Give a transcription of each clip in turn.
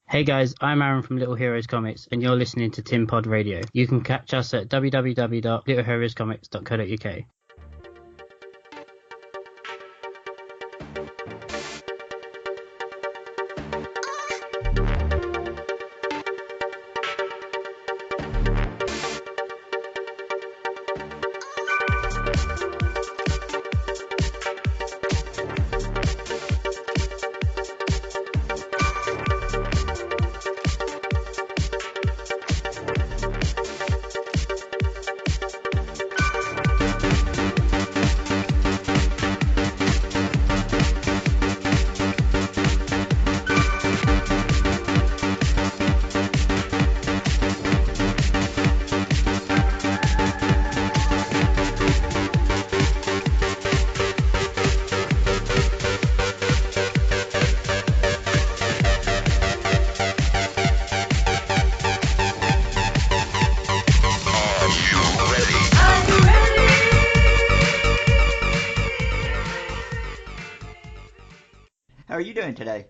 Hey guys, I'm Aaron from Little Heroes Comics, and you're listening to Tim Pod Radio. You can catch us at www.littleheroescomics.co.uk. How are you doing today?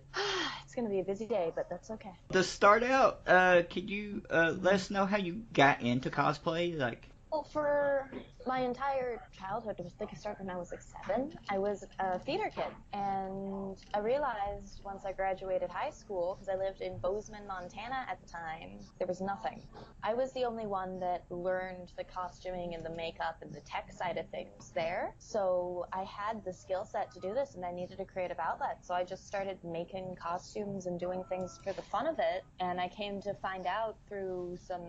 It's gonna be a busy day, but that's okay. To start out, could you let us know how you got into cosplay? Well, for my entire childhood, it was like I started when I was like 7. I was a theater kid, and I realized once I graduated high school, because I lived in Bozeman, Montana at the time, there was nothing. I was the only one that learned the costuming and the makeup and the tech side of things there. So I had the skill set to do this, and I needed a creative outlet. So I just started making costumes and doing things for the fun of it. And I came to find out through some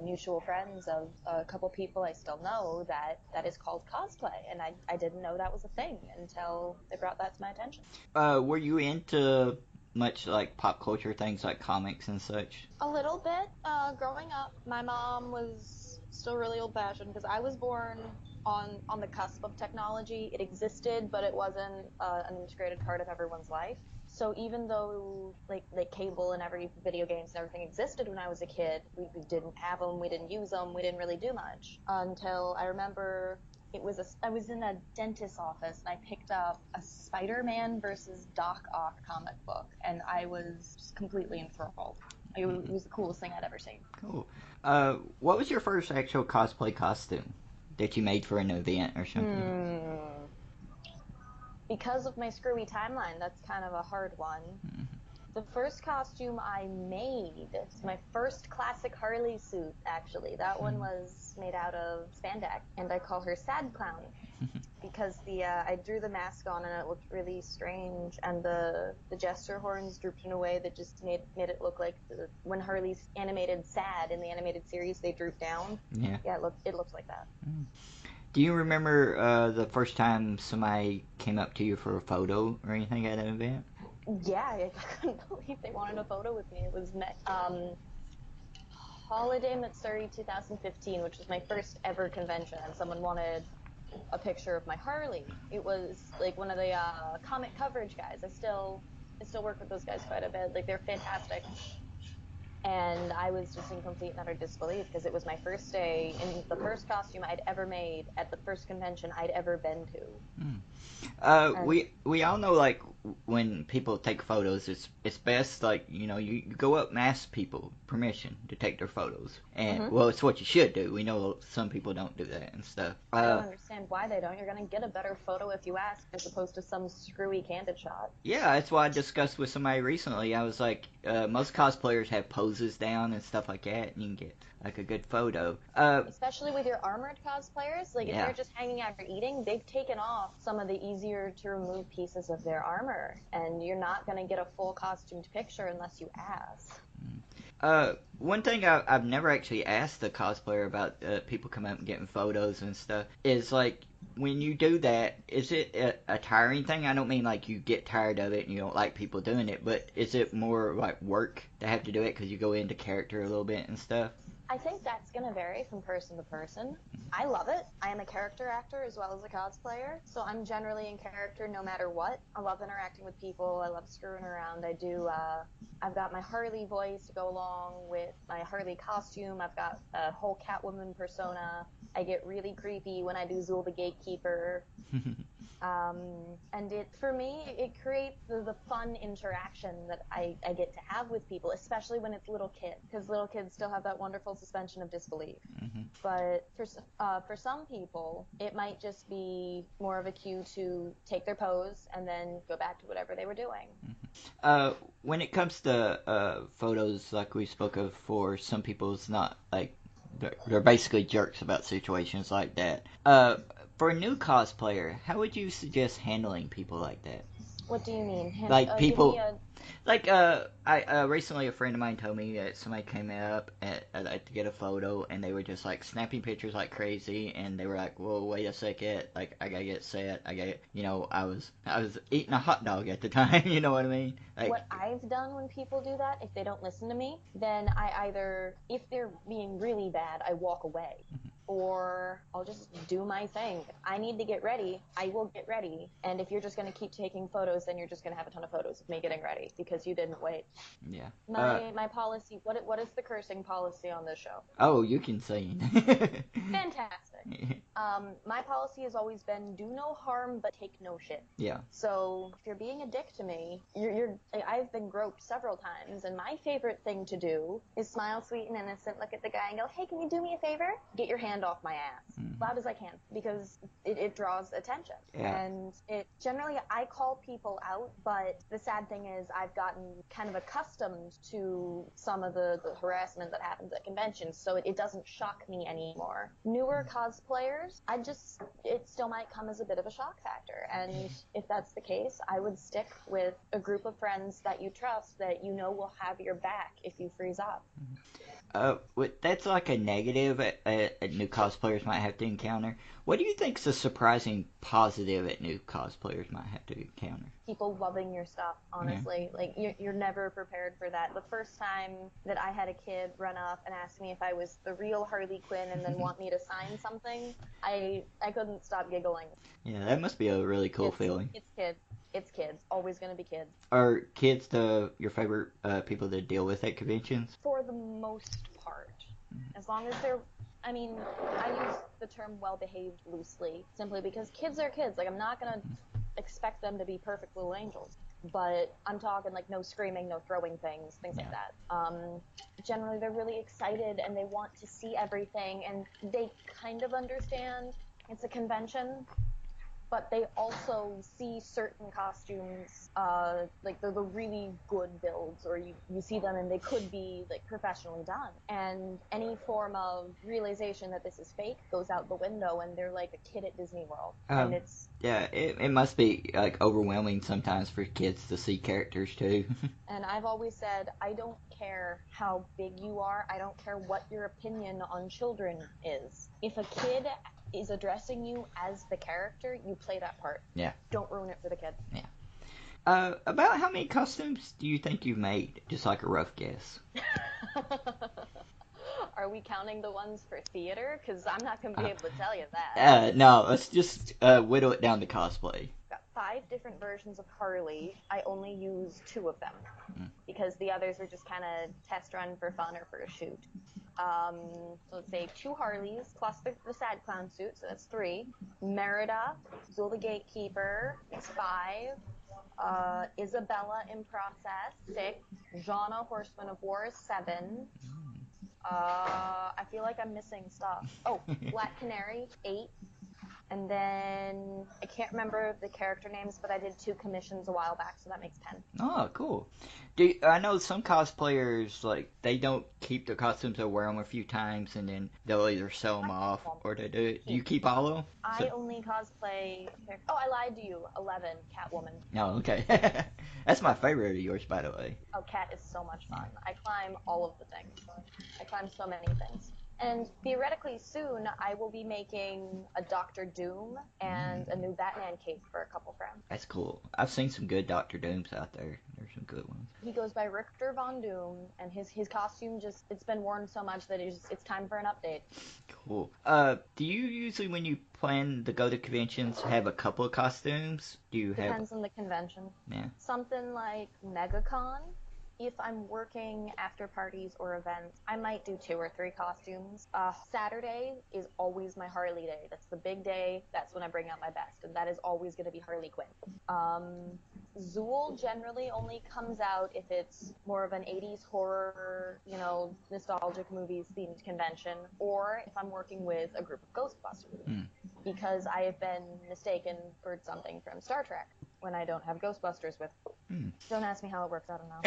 mutual friends of a couple people I still know that is called cosplay. And I didn't know that was a thing until they brought that to my attention. were you into much like pop culture things like comics and such? A little bit. Growing up, my mom was still really old-fashioned because I was born on the cusp of technology. It existed, but it wasn't an integrated part of everyone's life. So even though like cable and every video games and everything existed when I was a kid, we didn't have them, we didn't use them, we didn't really do much until I remember I was in a dentist's office and I picked up a Spider-Man versus Doc Ock comic book, and I was just completely enthralled. It was the coolest thing I'd ever seen. Cool. What was your first actual cosplay costume that you made for an event or something? Because of my screwy timeline, that's kind of a hard one. The first costume I made, it's my first classic Harley suit, actually. That one was made out of spandex, and I call her Sad Clown because I drew the mask on and it looked really strange, and the gesture horns drooped in a way that just made it look like when Harley's animated Sad in the animated series, they droop down. Yeah. Yeah, it looked like that. Do you remember the first time somebody came up to you for a photo or anything at an event? Yeah, I couldn't believe they wanted a photo with me. It was Holiday Matsuri 2015, which was my first ever convention, and someone wanted a picture of my Harley. It was like one of the comic coverage guys. I still work with those guys quite a bit. Like, they're fantastic. And I was just in complete and utter disbelief because it was my first day in the first costume I'd ever made at the first convention I'd ever been to. We all know like when people take photos, it's best like you go up and ask people permission to take their photos, and well, it's what you should do. We know some people don't do that and stuff. I don't understand why they don't. You're gonna get a better photo if you ask, as opposed to some screwy candid shot. Yeah, that's why I discussed with somebody recently. I was like, most cosplayers have poses down and stuff like that, and you can get like a good photo. Especially with your armored cosplayers, like if Yeah. they're just hanging out or eating, they've taken off some of the easier to remove pieces of their armor, and you're not gonna get a full costumed picture unless you ask. One thing I've never actually asked the cosplayer about people coming up and getting photos and stuff is like when you do that, is it a tiring thing? I don't mean like you get tired of it and you don't like people doing it, but is it more like work to have to do it because you go into character a little bit and stuff? I think that's going to vary from person to person. I love it. I am a character actor as well as a cosplayer, so I'm generally in character no matter what. I love interacting with people. I love screwing around. I've got my Harley voice to go along with my Harley costume. I've got a whole Catwoman persona. I get really creepy when I do Zool the Gatekeeper. And for me, it creates the fun interaction that I get to have with people, especially when it's little kids, because little kids still have that wonderful suspension of disbelief. Mm-hmm. But for some people, it might just be more of a cue to take their pose and then go back to whatever they were doing. Mm-hmm. When it comes to photos, like we spoke of, for some people, it's not like they're basically jerks about situations like that. For a new cosplayer, how would you suggest handling people like that? What do you mean? Like Give people, me a... like I recently a friend of mine told me that somebody came up to get a photo, and they were just like snapping pictures like crazy, and they were like, "Whoa, wait a second! Like I gotta get set. I was eating a hot dog at the time. You know what I mean?" Like, what I've done when people do that, if they don't listen to me, then I either, if they're being really bad, I walk away. Or I'll just do my thing. If I need to get ready, I will get ready. And if you're just going to keep taking photos, then you're just going to have a ton of photos of me getting ready because you didn't wait. yeah. My policy, what is the cursing policy on this show? Oh, you can sing. Fantastic. My policy has always been do no harm but take no shit. Yeah. So if you're being a dick to me, I've been groped several times, and my favorite thing to do is smile sweet and innocent, look at the guy and go, hey, can you do me a favor? Get your hand off my ass. Loud as I can, because it draws attention. Yeah. And generally I call people out, but the sad thing is I've gotten kind of accustomed to some of the harassment that happens at conventions, so it doesn't shock me anymore. Newer cosplayers, it still might come as a bit of a shock factor, and if that's the case, I would stick with a group of friends that you trust, that you know will have your back if you freeze up. That's like a negative new cosplayers might have to encounter. What do you think's a surprising positive that new cosplayers might have to encounter? People loving your stuff, honestly. Yeah. Like, you're never prepared for that. The first time that I had a kid run up and ask me if I was the real Harley Quinn and then want me to sign something, I couldn't stop giggling. Yeah, that must be a really cool feeling. It's kids. Always going to be kids. Are kids your favorite people to deal with at conventions? For the most part. As long as I use the term well-behaved loosely, simply because kids are kids. Like, I'm not going to expect them to be perfect little angels. But I'm talking, like, no screaming, no throwing things like that. Generally, they're really excited, and they want to see everything, and they kind of understand it's a convention. But they also see certain costumes, like the really good builds, or you see them and they could be like professionally done. And any form of realization that this is fake goes out the window, and they're like a kid at Disney World. And it's... Yeah, it must be like overwhelming sometimes for kids to see characters too. And I've always said, I don't care how big you are, I don't care what your opinion on children is. If a kid is addressing you as the character, you play that part. Yeah. Don't ruin it for the kid. Yeah. About how many costumes do you think you've made? Just like a rough guess. Are we counting the ones for theater? Because I'm not going to be able to tell you that. No, let's just whittle it down to cosplay. Got 5 different versions of Harley. I only use 2 of them. Because the others are just kind of test run for fun or for a shoot. So let's say 2 Harleys plus the sad clown suit, so that's 3. Merida, Zul the Gatekeeper, it's 5. Isabella in process, 6. Jana, Horseman of War, is 7. I feel like I'm missing stuff. Oh, Black Canary, 8. And then I can't remember the character names, but I did 2 commissions a while back, so that makes 10. Oh, cool. I know some cosplayers, like, they don't keep their costumes, they'll wear them a few times, and then they'll either sell them off, or they do it. Do you keep all of them? I only cosplay... Oh, I lied to you. 11, Catwoman. Oh, okay. That's my favorite of yours, by the way. Oh, Cat is so much fun. I climb all of the things. I climb so many things. And theoretically soon, I will be making a Doctor Doom and a new Batman cape for a couple friends. That's cool. I've seen some good Doctor Dooms out there. There's some good ones. He goes by Richter Von Doom, and his costume it's been worn so much that it's time for an update. Cool. Do you usually, when you plan to go to conventions, have a couple of costumes? Depends on the convention. Yeah. Something like MegaCon, if I'm working after parties or events, I might do 2 or 3 costumes. Saturday is always my Harley day. That's the big day. That's when I bring out my best, and that is always going to be Harley Quinn. Zool generally only comes out if it's more of an 80s horror, nostalgic movies themed convention, or if I'm working with a group of Ghostbusters. Because I have been mistaken for something from Star Trek when I don't have Ghostbusters with. Don't ask me how it works, I don't know.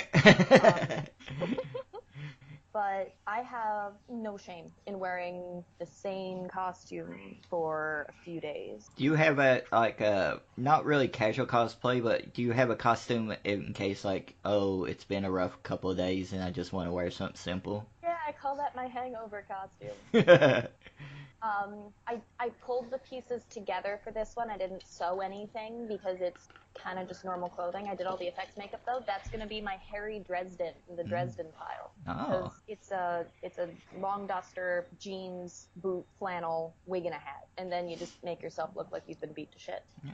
But I have no shame in wearing the same costume for a few days. Do you have not really casual cosplay, but do you have a costume in case, it's been a rough couple of days and I just want to wear something simple? Yeah, I call that my hangover costume. I pulled the pieces together for this one. I didn't sew anything because it's kind of just normal clothing. I did all the effects makeup though. That's gonna be my Harry Dresden from the Dresden Files. Oh. It's a long duster, jeans, boot, flannel, wig, and a hat, and then you just make yourself look like you've been beat to shit. Yeah.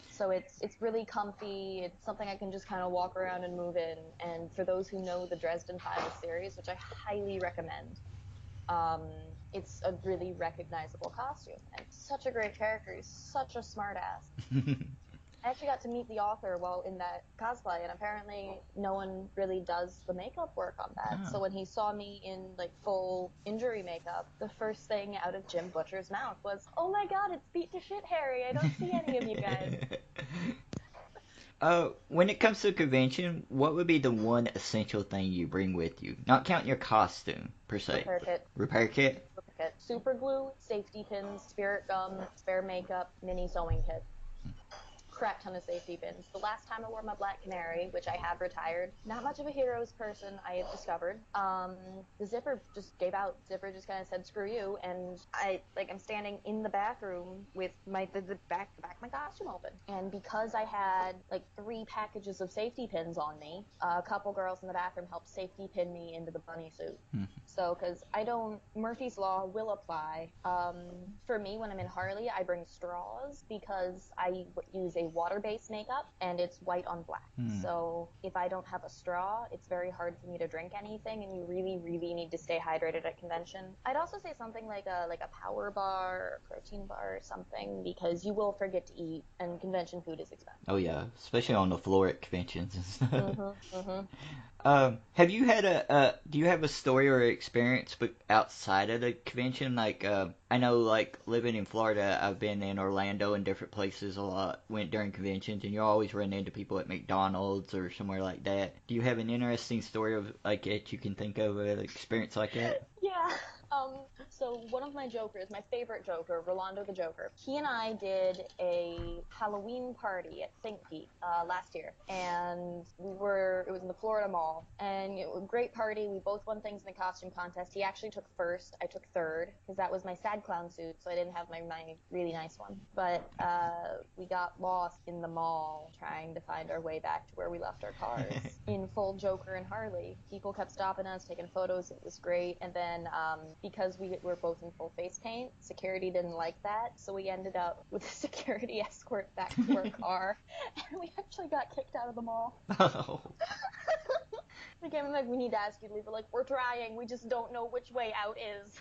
So it's really comfy. It's something I can just kind of walk around and move in. And for those who know the Dresden Files series, which I highly recommend, it's a really recognizable costume. And such a great character. He's such a smart ass. I actually got to meet the author while in that cosplay, and apparently no one really does the makeup work on that. Oh. So when he saw me in full injury makeup, the first thing out of Jim Butcher's mouth was, "Oh my god, it's beat to shit, Harry. I don't see any of you guys." When it comes to a convention, what would be the one essential thing you bring with you? Not counting your costume, per se. Repair kit. Repair kit? Super glue, safety pins, spirit gum, spare makeup, mini sewing kit. Crap ton of safety pins. The last time I wore my Black Canary, which I have retired, not much of a hero's person, I have discovered. The zipper just gave out. Zipper just kind of said, "Screw you," and I'm standing in the bathroom with the back of my costume open. And because I had 3 packages of safety pins on me, a couple girls in the bathroom helped safety pin me into the bunny suit. So, because Murphy's Law will apply. For me, when I'm in Harley, I bring straws because I use a water-based makeup and it's white on black. So if I don't have a straw, it's very hard for me to drink anything, and you really, really need to stay hydrated at convention. I'd also say something like a power bar or protein bar or something, because you will forget to eat, and convention food is expensive. Oh yeah, especially on the floor at conventions and stuff. Have you had do you have a story or experience outside of the convention? I know, living in Florida, I've been in Orlando and different places a lot, went during conventions, and you always run into people at McDonald's or somewhere like that. Do you have an interesting story of, that you can think of, an experience like that? Yeah. So one of my Jokers, my favorite Joker, Rolando the Joker, he and I did a Halloween party at Think Geek last year, and it was in the Florida Mall, and it was a great party. We both won things in the costume contest. He actually took first, I took third, because that was my sad clown suit, so I didn't have my really nice one. But we got lost in the mall trying to find our way back to where we left our cars in full Joker and Harley. People kept stopping us, taking photos. It was great. And then because we were both in full face paint, security didn't like that, so we ended up with a security escort back to our car, and we actually got kicked out of the mall. Oh. They came and like, "We need to ask you to leave." We're like, "We're trying, we just don't know which way out is."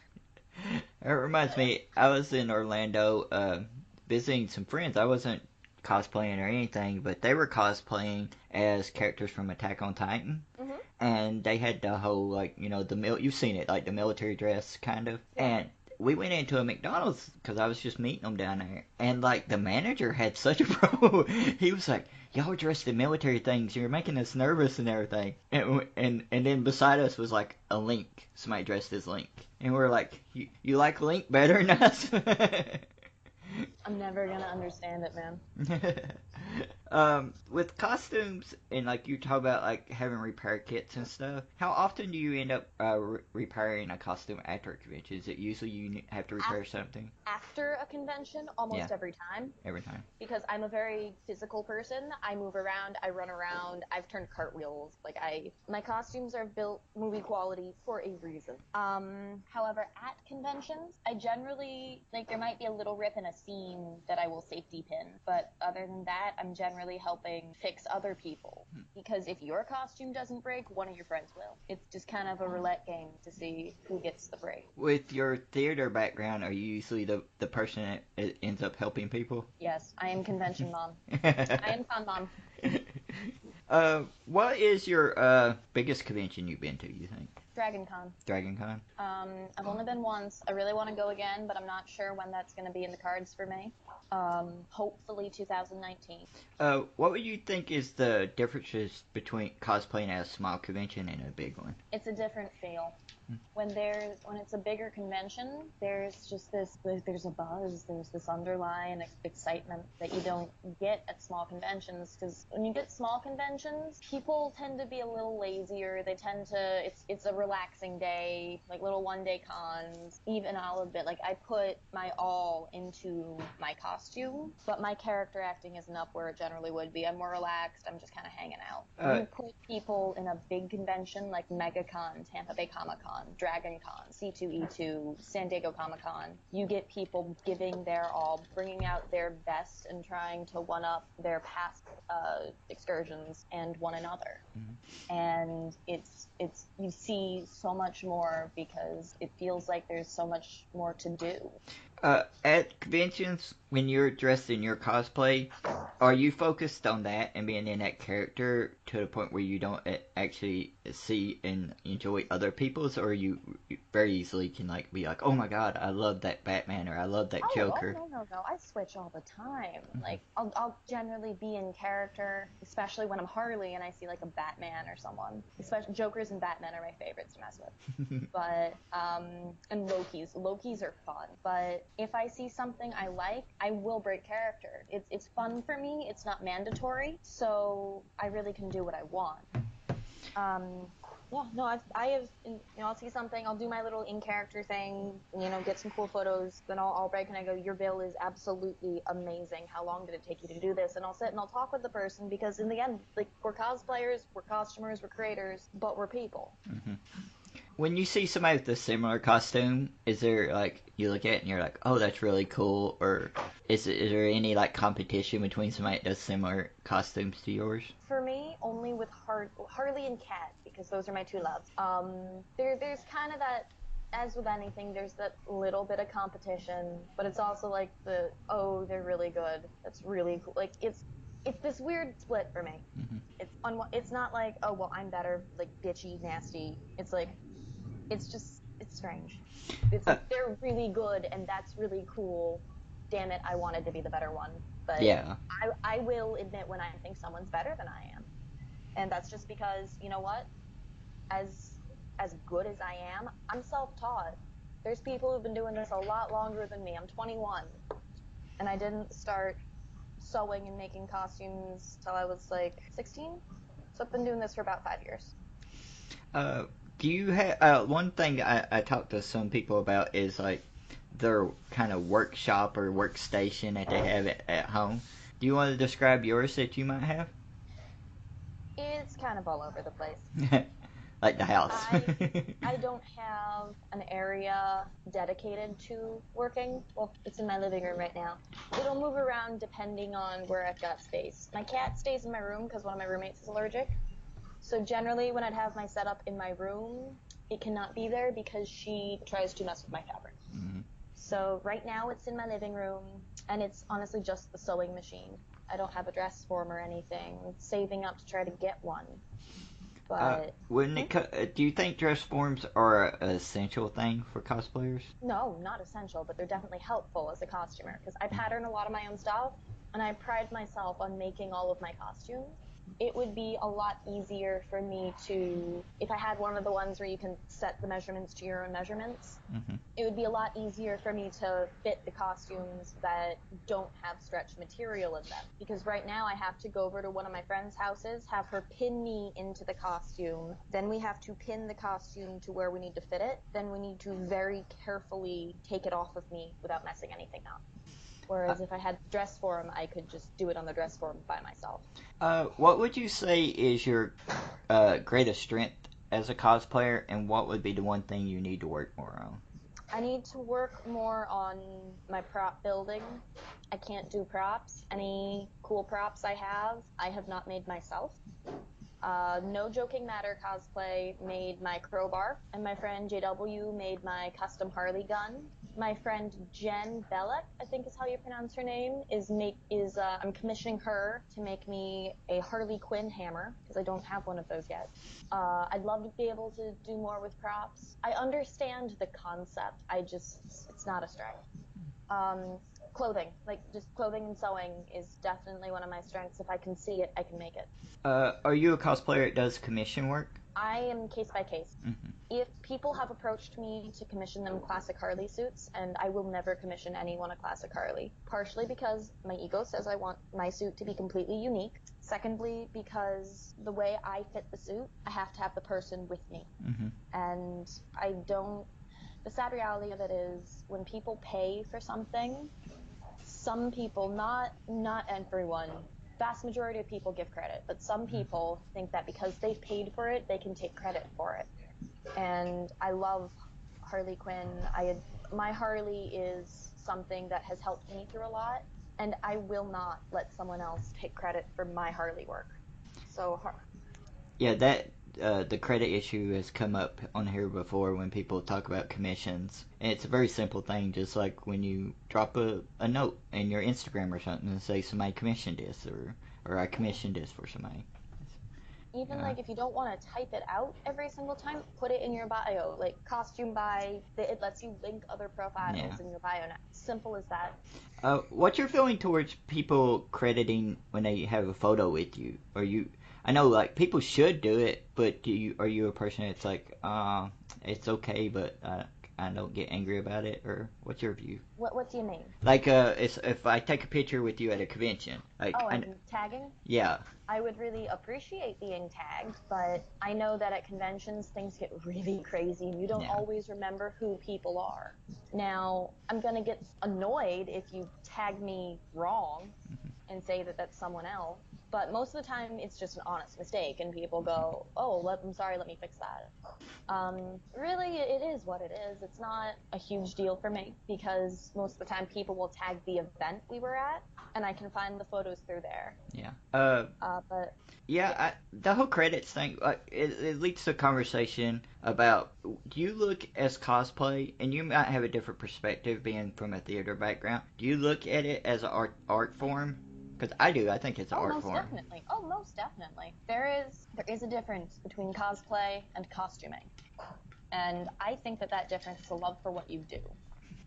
It reminds me, I was in Orlando visiting some friends. I wasn't cosplaying or anything, but they were cosplaying as characters from Attack on Titan. And they had the whole, you've seen it, the military dress, kind of. Yeah. And we went into a McDonald's, because I was just meeting them down there. And, the manager had such a pro. He was like, "Y'all are dressed in military things. You're making us nervous and everything." And then beside us was, a Link. Somebody dressed as Link. And we were like, you like Link better than us?" I'm never gonna understand it, man. With costumes and you talk about having repair kits and stuff, how often do you end up repairing a costume after a convention? Is it usually you have to repair something? After a convention, almost Yeah. every time. Every time. Because I'm a very physical person. I move around, I run around, I've turned cartwheels. My costumes are built movie quality for a reason. However, at conventions, I generally, there might be a little rip in a scene that I will safety pin, but other than that, I'm generally generally helping fix other people. Because if your costume doesn't break, one of your friends will. It's just kind of a roulette game to see who gets the break. With your theater background, are you usually the person that ends up helping people? Yes, I am convention mom. I am con mom. What is your biggest convention you've been to, you think? Dragon Con. Dragon Con? I've only been once. I really want to go again, but I'm not sure when that's going to be in the cards for me. Hopefully 2019. What would you think is the differences between cosplaying at a small convention and a big one? It's a different feel. When it's a bigger convention, there's just there's a buzz, there's this underlying excitement that you don't get at small conventions, because when you get small conventions, people tend to be a little lazier. They tend to, it's a relaxing day, like little one-day cons. Even I'll admit, like, I put my all into my costume, but my character acting isn't up where it generally would be. I'm more relaxed, I'm just kind of hanging out. You put people in a big convention like MegaCon, Tampa Bay Comic-Con, Dragon Con, C2E2, San Diego Comic-Con, you get people giving their all, bringing out their best and trying to one-up their past excursions and one another. And it's you see so much more because it feels like there's so much more to do. At conventions, when you're dressed in your cosplay, are you focused on that and being in that character to the point where you don't actually see and enjoy other people's, or you very easily can like be like, oh my god, I love that Batman, or I love that Joker? No. I switch all the time. Like, I'll generally be in character, especially when I'm Harley and I see like a Batman or someone. Especially Jokers and Batman are my favorites to mess with. But, and Lokis are fun. But if I see something I like, I will break character. It's fun for me. It's not mandatory, so I really can do what I want. I'll see something, I'll do my little in-character thing, get some cool photos, then I'll break and I go, your bill is absolutely amazing. How long did it take you to do this? And I'll sit and I'll talk with the person, because in the end, like, we're cosplayers, we're costumers, we're creators, but we're people. When you see somebody with a similar costume, is there, like, you look at it and you're like, oh, that's really cool, or is there any, like, competition between somebody that does similar costumes to yours? For me, only with Harley and Cat, because those are my two loves. There's kind of that, as with anything, there's that little bit of competition, but it's also like they're really good, that's really cool. Like, it's this weird split for me. It's not like, oh, well, I'm better, like, bitchy, nasty. It's like, it's strange. It's like, they're really good, and that's really cool. Damn it, I wanted to be the better one. But yeah. I will admit when I think someone's better than I am. And that's just because, you know what? As good as I am, I'm self-taught. There's people who've been doing this a lot longer than me. I'm 21. And I didn't start sewing and making costumes till I was like 16. So I've been doing this for about 5 years. Do you have one thing I talked to some people about is like their kind of workshop or workstation that they have at home. Do you want to describe yours that you might have? It's kind of all over the place. Like the house. I don't have an area dedicated to working. Well, it's in my living room right now. It'll move around depending on where I've got space. My cat stays in my room because one of my roommates is allergic. So generally, when I'd have my setup in my room, it cannot be there because she tries to mess with my fabric. So right now, it's in my living room, and it's honestly just the sewing machine. I don't have a dress form or anything. I'm saving up to try to get one. But do you think dress forms are an essential thing for cosplayers? No, not essential, but they're definitely helpful as a costumer, because I pattern a lot of my own stuff, and I pride myself on making all of my costumes. It would be a lot easier for me to, if I had one of the ones where you can set the measurements to your own measurements, it would be a lot easier for me to fit the costumes that don't have stretched material in them. Because right now I have to go over to one of my friend's houses, have her pin me into the costume, then we have to pin the costume to where we need to fit it, then we need to very carefully take it off of me without messing anything up. Whereas if I had the dress form, I could just do it on the dress form by myself. What would you say is your greatest strength as a cosplayer, and what would be the one thing you need to work more on? I need to work more on my prop building. I can't do props. Any cool props I have not made myself. No Joking Matter Cosplay made my crowbar, and my friend JW made my custom Harley gun. My friend Jen Bellick, I think is how you pronounce her name, I'm commissioning her to make me a Harley Quinn hammer, because I don't have one of those yet. I'd love to be able to do more with props. I understand the concept, it's not a strength. Clothing, like just clothing and sewing is definitely one of my strengths. If I can see it, I can make it. Are you a cosplayer that does commission work? I am case by case. Mm-hmm. If people have approached me to commission them classic Harley suits, and I will never commission anyone a classic Harley, partially because my ego says I want my suit to be completely unique. Secondly, because the way I fit the suit, I have to have the person with me. Mm-hmm. And the sad reality of it is when people pay for something, some people, not everyone, vast majority of people give credit, but some people think that because they've paid for it, they can take credit for it. And I love Harley Quinn. My Harley is something that has helped me through a lot, and I will not let someone else take credit for my Harley work. So Yeah, the credit issue has come up on here before when people talk about commissions. And it's a very simple thing, just like when you drop a note in your Instagram or something and say somebody commissioned this, or I commissioned this for somebody. Even like if you don't want to type it out every single time, put it in your bio. Like costume buy, it lets you link other profiles in your bio now. Simple as that. What's your feeling towards people crediting when they have a photo with you? I know like people should do it, but are you a person that's like, it's okay, but I don't get angry about it, or what's your view? What do you mean? Like if I take a picture with you at a convention, like tagging? Yeah. I would really appreciate being tagged, but I know that at conventions things get really crazy and you don't always remember who people are. Now, I'm gonna get annoyed if you tag me wrong and say that that's someone else, but most of the time it's just an honest mistake and people go, I'm sorry, let me fix that. Really, it is what it is. It's not a huge deal for me because most of the time people will tag the event we were at, and I can find the photos through there. Yeah. The whole credits thing, it leads to a conversation about, do you look as cosplay, and you might have a different perspective being from a theater background, do you look at it as an art form? Because I do. I think it's an art form. Definitely. Oh, most definitely. There is a difference between cosplay and costuming. And I think that difference is a love for what you do.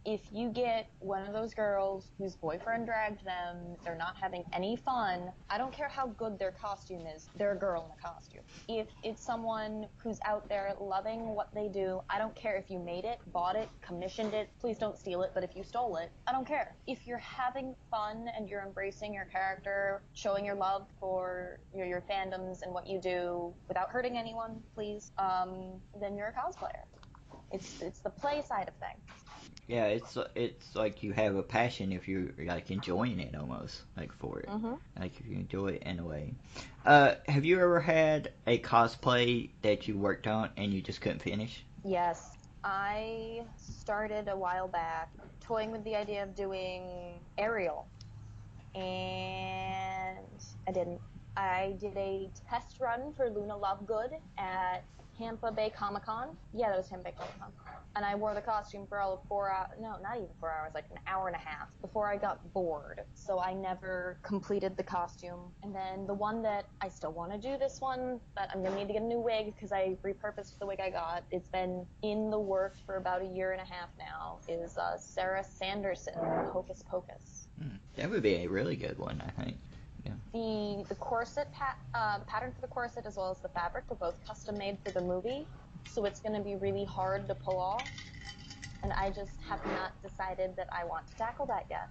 If you get one of those girls whose boyfriend dragged them, they're not having any fun, I don't care how good their costume is, they're a girl in a costume. If it's someone who's out there loving what they do, I don't care if you made it, bought it, commissioned it, please don't steal it, but if you stole it, I don't care. If you're having fun and you're embracing your character, showing your love for your fandoms and what you do without hurting anyone, please, then you're a cosplayer. It's the play side of things. Yeah, it's like you have a passion if you're like enjoying it almost, like for it. Mm-hmm. Like if you enjoy it in a way. Have you ever had a cosplay that you worked on and you just couldn't finish? Yes. I started a while back toying with the idea of doing Ariel, and I didn't. I did a test run for Luna Lovegood at Tampa Bay Comic Con. Yeah, that was Tampa Bay Comic Con. And I wore the costume for all of 4 hours. No, not even 4 hours, like an hour and a half before I got bored. So I never completed the costume. And then the one that I still want to do, this one, but I'm going to need to get a new wig because I repurposed the wig I got. It's been in the works for about a year and a half now, is Sarah Sanderson, Hocus Pocus. That would be a really good one, I think. Yeah. The corset, the pattern for the corset as well as the fabric were both custom made for the movie, so it's going to be really hard to pull off, and I just have not decided that I want to tackle that yet.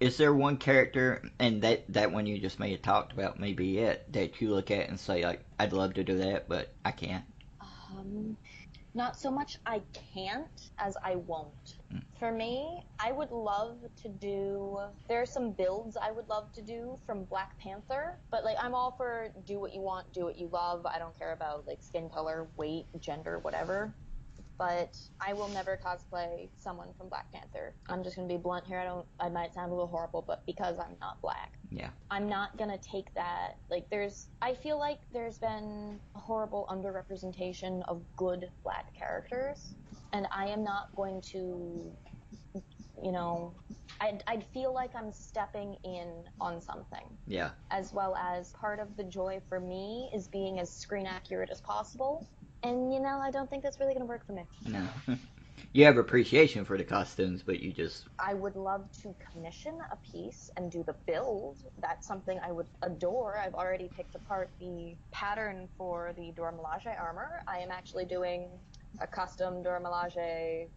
Is there one character, and that one you just may have talked about may be it, that you look at and say, like, I'd love to do that, but I can't? Not so much I can't as I won't. For me, I would love to do, there are some builds I would love to do from Black Panther, but like I'm all for do what you want, do what you love. I don't care about like skin color, weight, gender, whatever. but I will never cosplay someone from Black Panther. I'm just gonna be blunt here. I might sound a little horrible, but because I'm not black. Yeah. I'm not gonna take that. Like, I feel like there's been a horrible underrepresentation of good black characters, and I am not going to, I'd feel like I'm stepping in on something. Yeah. As well as part of the joy for me is being as screen accurate as possible. And, I don't think that's really going to work for me. No. You have appreciation for the costumes, but you just... I would love to commission a piece and do the build. That's something I would adore. I've already picked apart the pattern for the Dora Milaje armor. I am actually doing a custom Dora Milaje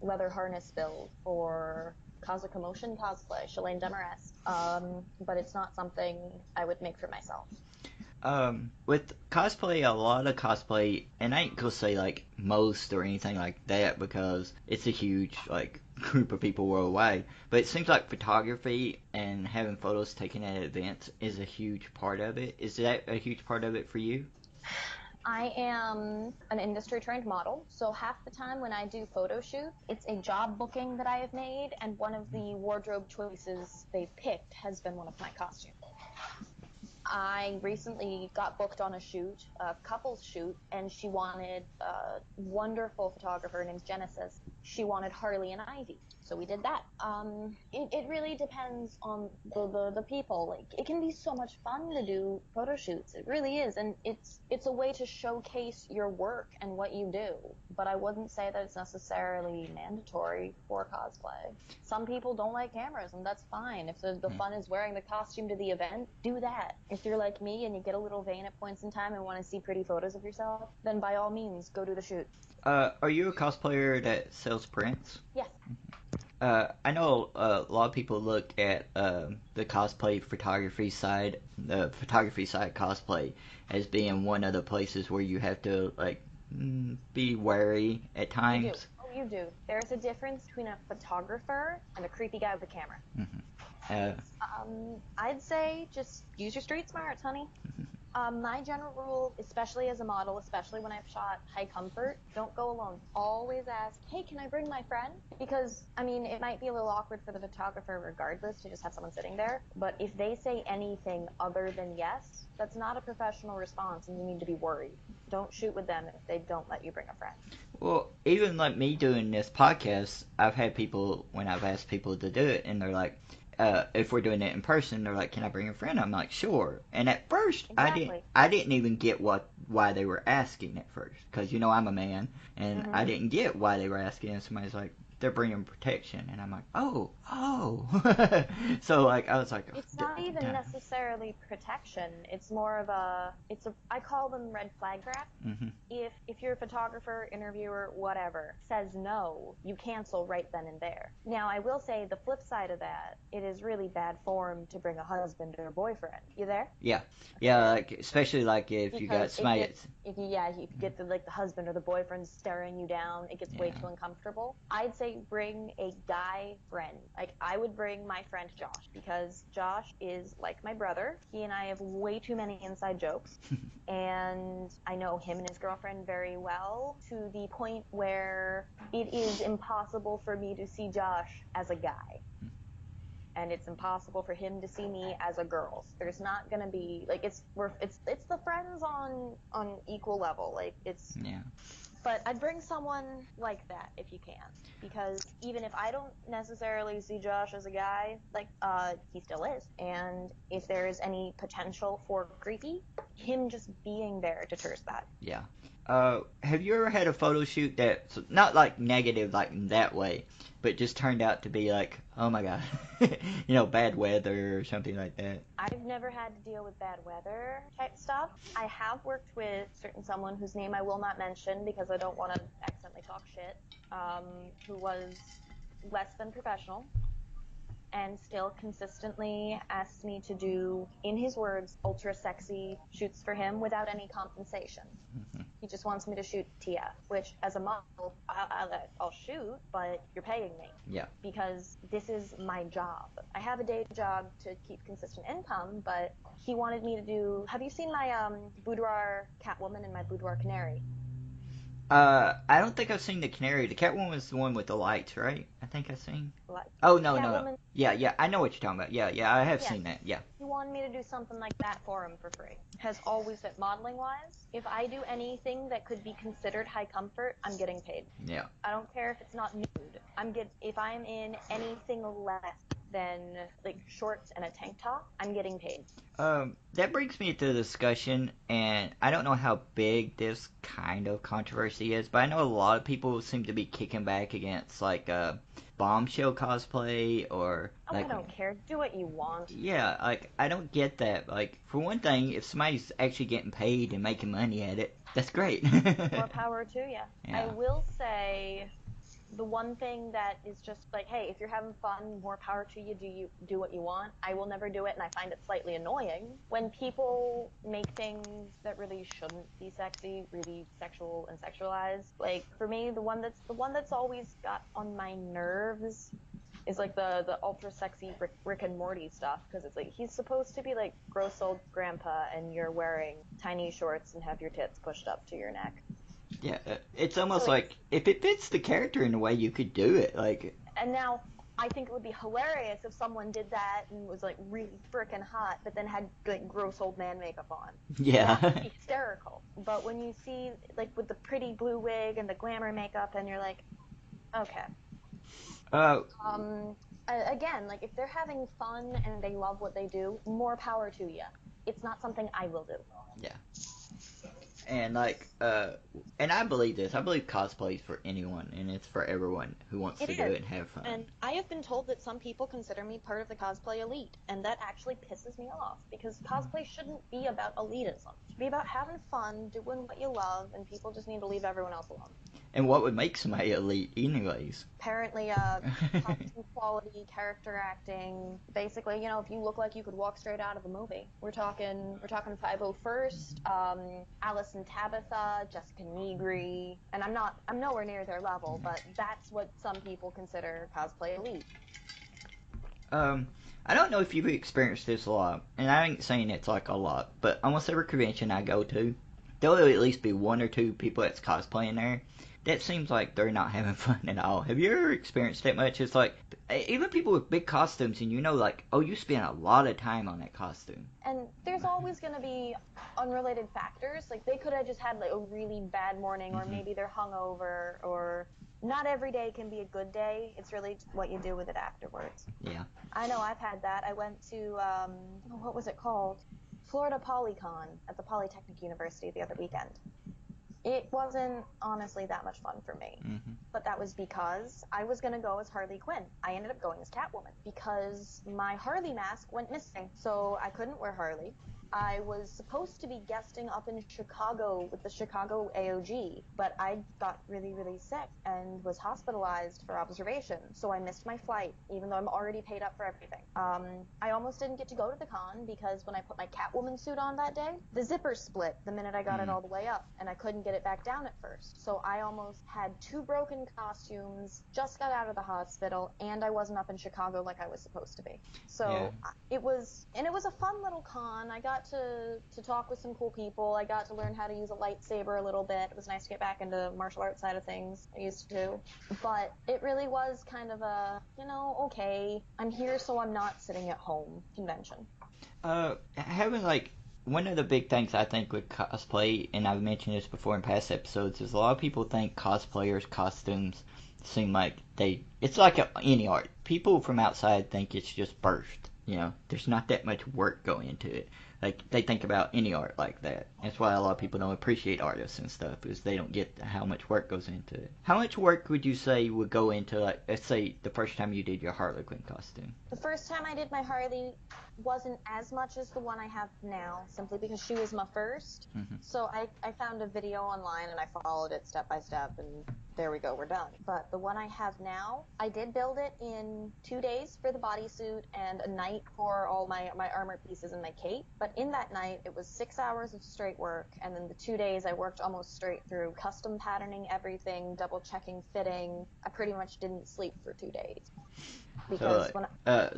leather harness build for Kazuka Motion Cosplay, Shalane Demarest. But it's not something I would make for myself. With cosplay, a lot of cosplay, and I ain't gonna say like most or anything like that because it's a huge like group of people worldwide, but it seems like photography and having photos taken at events is a huge part of it. Is that a huge part of it for you? I am an industry-trained model, so half the time when I do photo shoots, it's a job booking that I have made, and one of the wardrobe choices they've picked has been one of my costumes. I recently got booked on a shoot, a couples shoot, and she wanted a wonderful photographer named Genesis. She wanted Harley and Ivy, so we did that. It really depends on the people. Like, it can be so much fun to do photo shoots. It really is, and it's a way to showcase your work and what you do. But I wouldn't say that it's necessarily mandatory for cosplay. Some people don't like cameras, and that's fine. If the fun is wearing the costume to the event, do that. If you're like me and you get a little vain at points in time and want to see pretty photos of yourself, then by all means, go do the shoot. Are you a cosplayer that sells prints? Yes. I know a lot of people look at the cosplay photography side, the photography side cosplay, as being one of the places where you have to like be wary at times. You do. Oh, you do. There's a difference between a photographer and a creepy guy with a camera. I'd say just use your street smarts, honey. My general rule, especially as a model, especially when I've shot high comfort, don't go alone. Always ask, hey, can I bring my friend? Because, it might be a little awkward for the photographer regardless to just have someone sitting there. But if they say anything other than yes, that's not a professional response and you need to be worried. Don't shoot with them if they don't let you bring a friend. Well, even like me doing this podcast, I've had people, when I've asked people to do it, and they're like, if we're doing it in person, they're like, can I bring a friend? I'm like, sure. And at first, exactly. I didn't even get why they were asking at first. Because, I'm a man, and I didn't get why they were asking. And somebody's like, they're bringing protection. And I'm like, oh. So, like, I was like... It's not even necessarily protection. It's more of I call them red flag grabs. Mm-hmm. If your photographer, interviewer, whatever, says no, you cancel right then and there. Now, I will say the flip side of that, it is really bad form to bring a husband or a boyfriend. You there? Yeah. Okay. Yeah, like, especially, like, if you got somebody... If you get the husband or the boyfriend staring you down, it gets way too uncomfortable. I'd say bring a guy friend. Like, I would bring my friend Josh, because Josh is like my brother. He and I have way too many inside jokes, and I know him and his girlfriend very well, to the point where it is impossible for me to see Josh as a guy. And it's impossible for him to see me as a girl. There's not gonna be it's the friends on equal level. Like, it's But I'd bring someone like that if you can, because even if I don't necessarily see Josh as a guy, he still is. And if there is any potential for creepy, him just being there deters that. Yeah. Have you ever had a photo shoot that's not like negative like in that way, but just turned out to be like, oh my god, bad weather or something like that? I've never had to deal with bad weather type stuff. I have worked with someone whose name I will not mention because I don't want to accidentally talk shit, who was less than professional and still consistently asks me to do, in his words, ultra sexy shoots for him without any compensation. Mm-hmm. He just wants me to shoot TF, which as a model, I'll shoot, but you're paying me. Yeah. Because this is my job. I have a day job to keep consistent income, but he wanted me to do... Have you seen my boudoir Catwoman and my boudoir Canary? I don't think I've seen the Canary. The Catwoman is the one with the lights, right? I think I've seen. Like, Oh, no, no, no. Catwoman, Yeah, I know what you're talking about. Yeah, I have yes. seen that, yeah. He wanted me to do something like that for him for free. Has always been modeling wise. If I do anything that could be considered high comfort, I'm getting paid. Yeah. I don't care if it's not nude. If I'm in anything less than like shorts and a tank top, I'm getting paid. That brings me to the discussion, and I don't know how big this kind of controversy is, but I know a lot of people seem to be kicking back against, like, bombshell cosplay, or, Oh, like... I don't care. Do what you want. Yeah, like, I don't get that. Like, for one thing, if somebody's actually getting paid and making money at it, that's great. More power to you. Yeah. I will say the one thing that is just like, hey, if you're having fun, more power to you. Do what you want? I will never do it, and I find it slightly annoying when people make things that really shouldn't be sexy, really sexual and sexualized. Like for me, the one that's always got on my nerves is like the ultra sexy Rick and Morty stuff, because it's like he's supposed to be like gross old grandpa, and you're wearing tiny shorts and have your tits pushed up to your neck. Yeah, it's almost like if it fits the character in a way, you could do it. Like, and now I think it would be hilarious if someone did that and was like really freaking hot, but then had like gross old man makeup on. yeah, That would be hysterical. But when you see like with the pretty blue wig and the glamour makeup, and you're like, okay. Again, like if they're having fun and they love what they do, more power to you. It's not something I will do. Yeah. And like, and I believe this. I believe cosplay is for anyone, and it's for everyone who wants to do it and have fun. And I have been told that some people consider me part of the cosplay elite, and that actually pisses me off, because cosplay shouldn't be about elitism. It should be about having fun, doing what you love, and people just need to leave everyone else alone. And what would make somebody elite, anyways? Apparently, costume quality, character acting. Basically, you know, if you look like you could walk straight out of a movie. We're talking 501st, Alice and Tabitha, Jessica Negri, and I'm nowhere near their level, but that's what some people consider cosplay elite. I don't know if you've experienced this a lot, and I ain't saying it's like a lot, but almost every convention I go to, there'll at least be one or two people that's cosplaying there. That seems like they're not having fun at all. Have you ever experienced that much? It's like, even people with big costumes, and you know, like, oh, you spend a lot of time on that costume. And there's always going to be unrelated factors. Like, they could have just had, like, a really bad morning, or maybe they're hungover, or not every day can be a good day. It's really what you do with it afterwards. Yeah. I know I've had that. I went to, what was it called? Florida Polycon at the Polytechnic University the other weekend. It wasn't honestly that much fun for me, but that was because I was going to go as Harley Quinn. I ended up going as Catwoman because my Harley mask went missing, so I couldn't wear Harley. I was supposed to be guesting up in Chicago with the Chicago AOG, but I got really, really sick and was hospitalized for observation, so I missed my flight, even though I'm already paid up for everything. I almost didn't get to go to the con because when I put my Catwoman suit on that day, the zipper split the minute I got it all the way up, and I couldn't get it back down at first. So I almost had 2 broken costumes, just got out of the hospital, and I wasn't up in Chicago like I was supposed to be. So it was a fun little con. I got to talk with some cool people. I got to learn how to use a lightsaber a little bit. It was nice to get back into martial arts side of things. I used to. But it really was kind of a, okay, I'm here so I'm not sitting at home convention. Having, like, one of the big things I think with cosplay, and I've mentioned this before in past episodes, is a lot of people think cosplayers' costumes seem like it's like any art. People from outside think it's just burst. There's not that much work going into it. Like, they think about any art like that. That's why a lot of people don't appreciate artists and stuff, is they don't get how much work goes into it. How much work would you say would go into, like, let's say the first time you did your Harlequin costume? The first time I did my Harley wasn't as much as the one I have now, simply because she was my first. So I found a video online and I followed it step by step, and there we go, we're done. But the one I have now, I did build it in 2 days for the bodysuit and a night for all my armor pieces and my cape. But in that night, it was 6 hours of straight work, and then the 2 days I worked almost straight through custom patterning everything, double checking fitting. I pretty much didn't sleep for 2 days. Because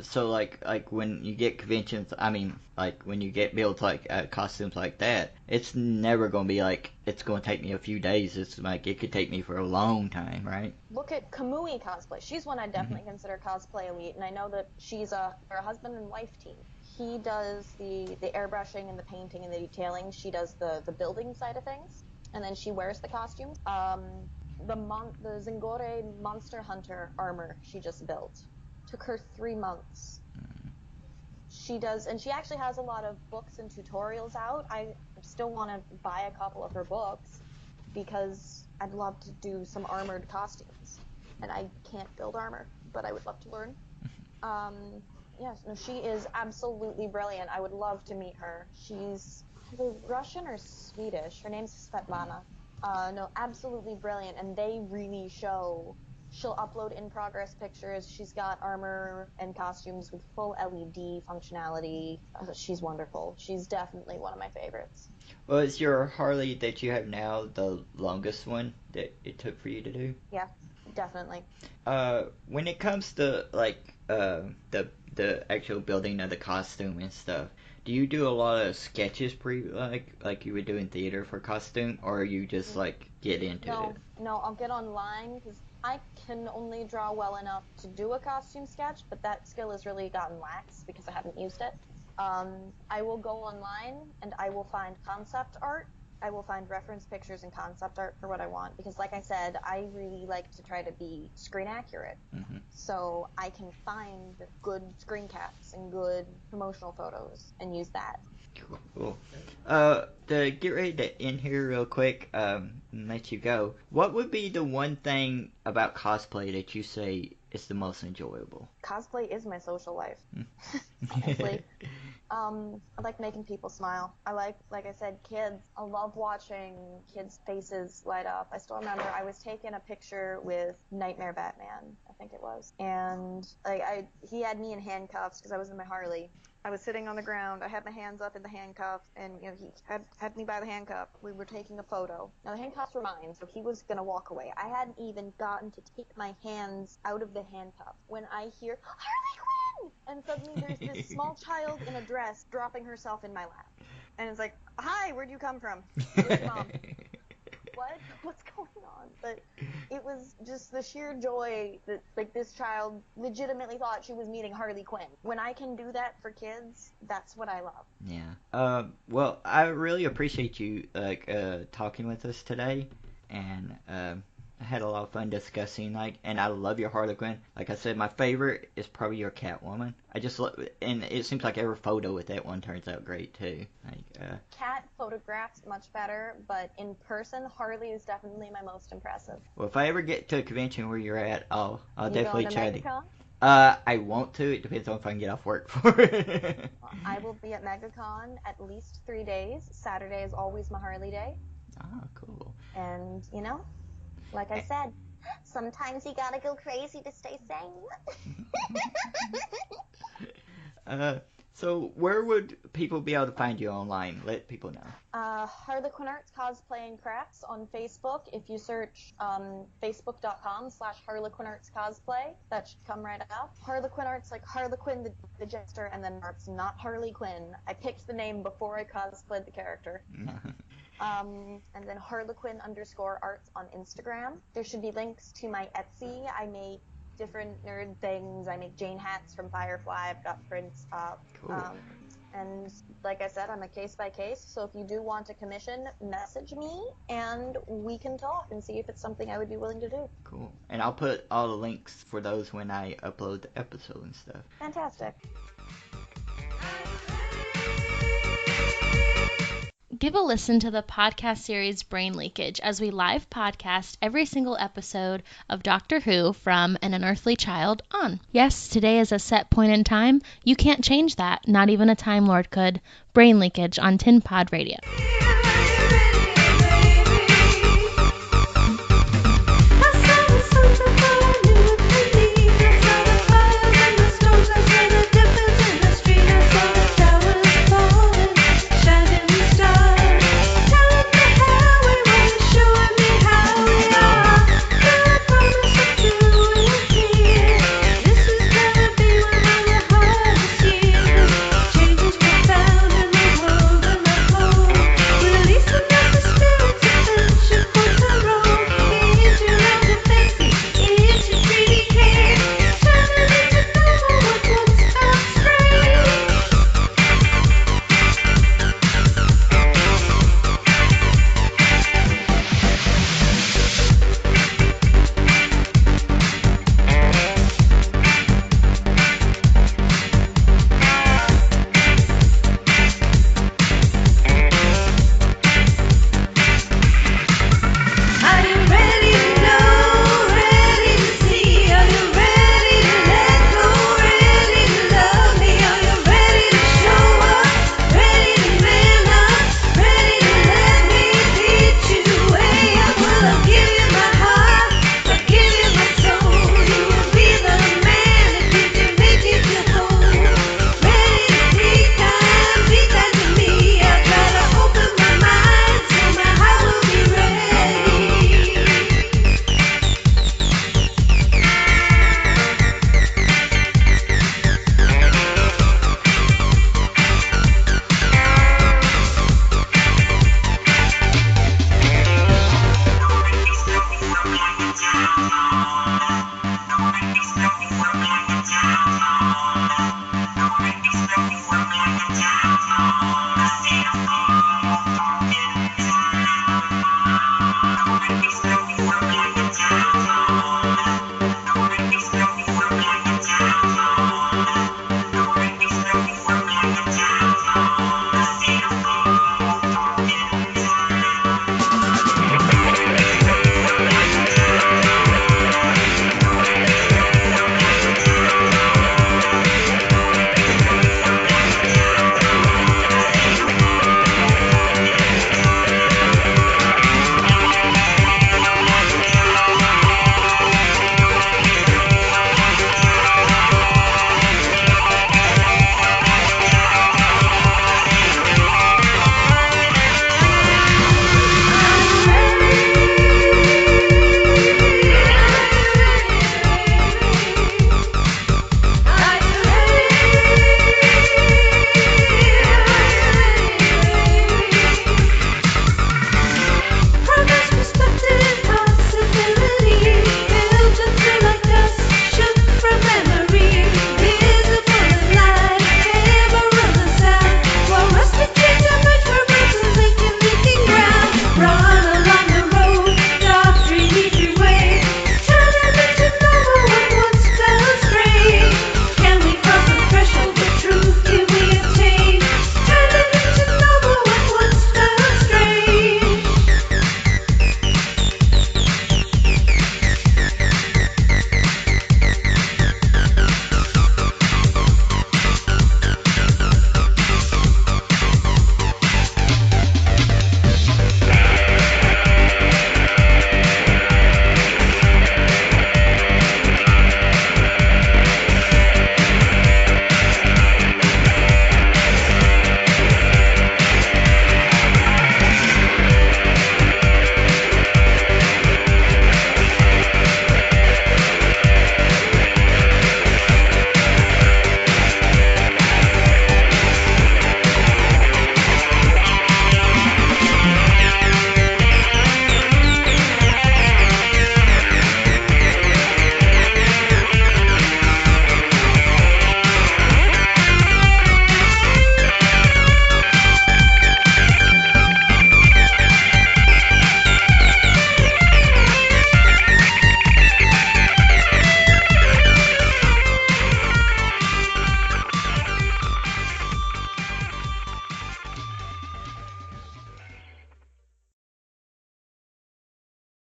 So like when you get conventions, I mean, like when you get builds like costumes like that, it's never gonna be like it's gonna take me a few days. It's like it could take me for a long time, right? look at Kamui Cosplay. She's one I definitely consider cosplay elite, and I know that they're a husband and wife team. He does the airbrushing and the painting and the detailing. She does the building side of things, and then she wears the costumes. The Zingore Monster Hunter armor she just built took her 3 months. She does, and she actually has a lot of books and tutorials out. I still want to buy a couple of her books because I'd love to do some armored costumes, and I can't build armor, but I would love to learn. Yes, no, she is absolutely brilliant. I would love to meet her. She's either Russian or Swedish. Her name's Svetlana. No, absolutely brilliant, and they really show. She'll upload in-progress pictures. She's got armor and costumes with full LED functionality. She's wonderful. She's definitely one of my favorites. Well, is your Harley that you have now the longest one that it took for you to do? Yeah, definitely. When it comes to like the actual building of the costume and stuff, do you do a lot of sketches like you would do in theater for costume, or you just like get into it? No, I'll get online because I can only draw well enough to do a costume sketch, but that skill has really gotten lax because I haven't used it. I will go online and I will find concept art. I will find reference pictures and concept art for what I want because, like I said, I really like to try to be screen accurate. So I can find good screen caps and good promotional photos and use that. Cool. To get ready to end here real quick, and let you go, what would be the one thing about cosplay that you say is the most enjoyable? Cosplay is my social life. Honestly. I like making people smile. I like I said, kids. I love watching kids' faces light up. I still remember I was taking a picture with Nightmare Batman, I think it was, and he had me in handcuffs because I was in my Harley. I was sitting on the ground. I had my hands up in the handcuffs, and he had me by the handcuff. We were taking a photo. Now the handcuffs were mine, so he was gonna walk away. I hadn't even gotten to take my hands out of the handcuff when I hear Harley Quinn, and suddenly there's this small child in a dress dropping herself in my lap, and it's like, "Hi, where'd you come from?" Where's Mom? What's going on? But it was just the sheer joy that this child legitimately thought she was meeting Harley Quinn. When I can do that for kids, that's what I love. Yeah. Well, I really appreciate you talking with us today, and I had a lot of fun discussing and I love your Harlequin. Like I said, my favorite is probably your Catwoman. I just love, and it seems like every photo with that one turns out great too. Cat photographs much better, but in person, Harley is definitely my most impressive. Well, if I ever get to a convention where you're at, I'll definitely try to. MegaCon? I want to. It depends on if I can get off work for it. I will be at MegaCon at least 3 days. Saturday is always my Harley day. Oh, cool. And like I said, sometimes you gotta go crazy to stay sane. So where would people be able to find you online? Let people know. Harlequinarts Cosplay and Crafts on Facebook. If you search facebook.com/Harlequinarts Cosplay, that should come right up. Harlequinarts, like Harlequin the jester, and then Arts, not Harley Quinn. I picked the name before I cosplayed the character. And then Harlequin_arts on Instagram. There should be links to my Etsy. I make different nerd things. I make Jane hats from Firefly. I've got prints up. Cool. And like I said, I'm a case by case. So if you do want a commission, message me and we can talk and see if it's something I would be willing to do. Cool. And I'll put all the links for those when I upload the episode and stuff. Fantastic. Give a listen to the podcast series Brain Leakage as we live podcast every single episode of Doctor Who from An Unearthly Child on. Yes, today is a set point in time. You can't change that. Not even a Time Lord could. Brain Leakage on Tin Pod Radio.